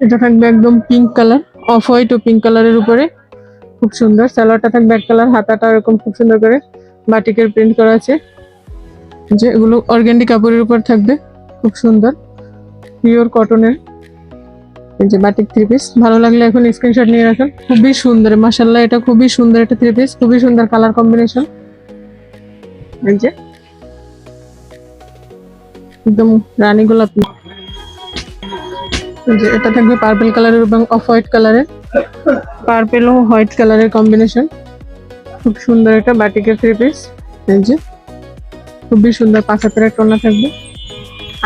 এটা থাকবে একদম পিঙ্ক কালার, অফ হোয়াইট ও পিঙ্ক কালারের উপরে, খুব সুন্দর। সালোয়ারটা থাকবে এক কালার, হাতাটা এরকম খুব সুন্দর করে বাটিকের প্রিন্ট করা আছে, যে এগুলো অর্গানডি কাপড়ের উপর থাকবে, খুব সুন্দর পিওর কটনের। এই যে বাটিক থ্রি পিস, ভালো লাগলে এখন স্ক্রিনশট নিয়ে রাখুন। খুবই সুন্দর, মাশাআল্লাহ, এটা খুবই সুন্দর একটা থ্রি পিস, খুবই সুন্দর কালার কম্বিনেশন। এই যে একদম রানী গোলাপি। এই যে এটা থাকবে পার্পল কালারের এবং অফ হোয়াইট কালারের, পার্পল ও হোয়াইট কালারের কম্বিনেশন, খুব সুন্দর একটা বাটিকের থ্রি পিস। এই যে খুবই সুন্দর, 5 হাতের একটা ওড়না থাকবে,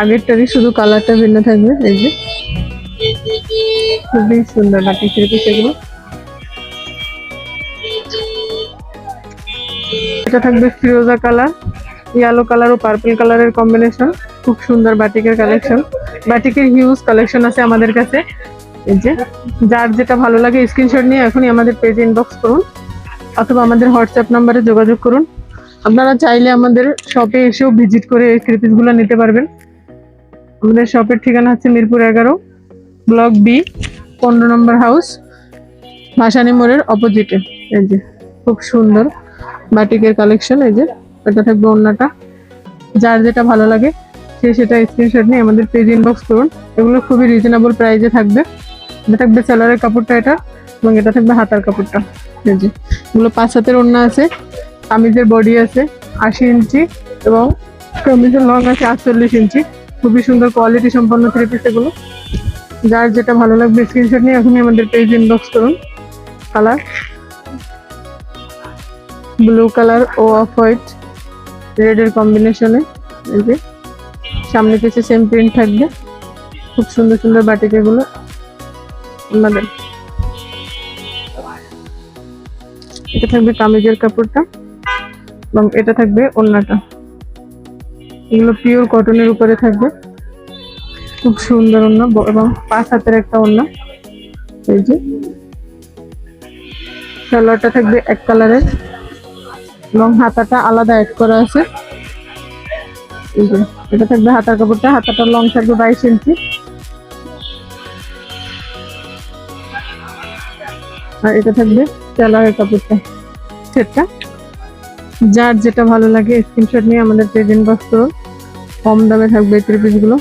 আগেরটারই শুধু কালারটা ভিন্ন থাকবে। এই যে খুবই সুন্দর বাটিক থ্রি পিস এগুলো। এটা থাকবে ফিরোজা কালার, ইয়েলো কালার ও পার্পল কালারের কম্বিনেশন, খুব সুন্দর বাটিকের কালেকশন। বাটিকের হিউজ কালেকশন আছে আমাদের কাছে। এই যে যার যেটা ভালো লাগে স্ক্রিনশট নিয়ে এখনই আমাদের পেজে ইনবক্স করুন অথবা আমাদের হোয়াটসঅ্যাপ নাম্বারে যোগাযোগ করুন। আপনারা চাইলে আমাদের শপে এসেও ভিজিট করে এই থ্রি পিসগুলো নিতে পারবেন। আমাদের শপের ঠিকানা হচ্ছে মিরপুর 11, ব্লক বি, 15 নম্বর হাউস, ভাসানী মোড়ের অপোজিটে। এই যে খুব সুন্দর বাটিকের কালেকশন। এই যে এটা থাকবে ওড়নাটা, যার যেটা ভালো লাগে সে সেটা স্ক্রিনশট নিয়ে আমাদের পেজ ইনবক্স করুন। এগুলো খুবই রিজনেবল প্রাইসে থাকবে। এটা থাকবে সেলারের কাপড়টা এটা, এবং এটা থাকবে হাতার কাপড়টা। এই যে এগুলো 5 হাতের ওড়না আছে, কামিজের বডি আছে 80 ইঞ্চি এবং কামিজের লং আছে 48 ইঞ্চি। খুবই সুন্দর কোয়ালিটি সম্পন্ন থ্রি পিস এগুলো। যার যেটা ভালো লাগবে স্ক্রিনশট নিয়ে এখনই আমাদের পেজ ইনবক্স করুন। কালার ব্লু কালার ও অফ হোয়াইট রেডের কম্বিনেশনে। এই যে সামনে পিছে সেম প্রিন্ট থাকবে, খুব সুন্দর সুন্দর বাটিক এগুলো আমাদের। এটা থাকবে কামিজের কাপড়টা এবং এটা থাকবে ওড়নাটা। এগুলো পিওর কটনের উপরে থাকবে, খুব সুন্দর ওড়না এবং 5 হাতের একটা ওড়না। এই যে সালোয়ারটা থাকবে এক কালারের এবং হাতাটা আলাদা অ্যাড করা আছে। এই যে এটা থাকবে হাতার কাপড়টা, হাতাটা লং থাকবে 22 ইঞ্চি। আর এটা থাকবে সালোয়ারের কাপড়টা, সেটটা। যার যেটা ভালো লাগে স্ক্রিনশট নিয়ে আমাদের পেজ ইনবক্স করুন। কম দামে থাকবে এই থ্রি পিসগুলো।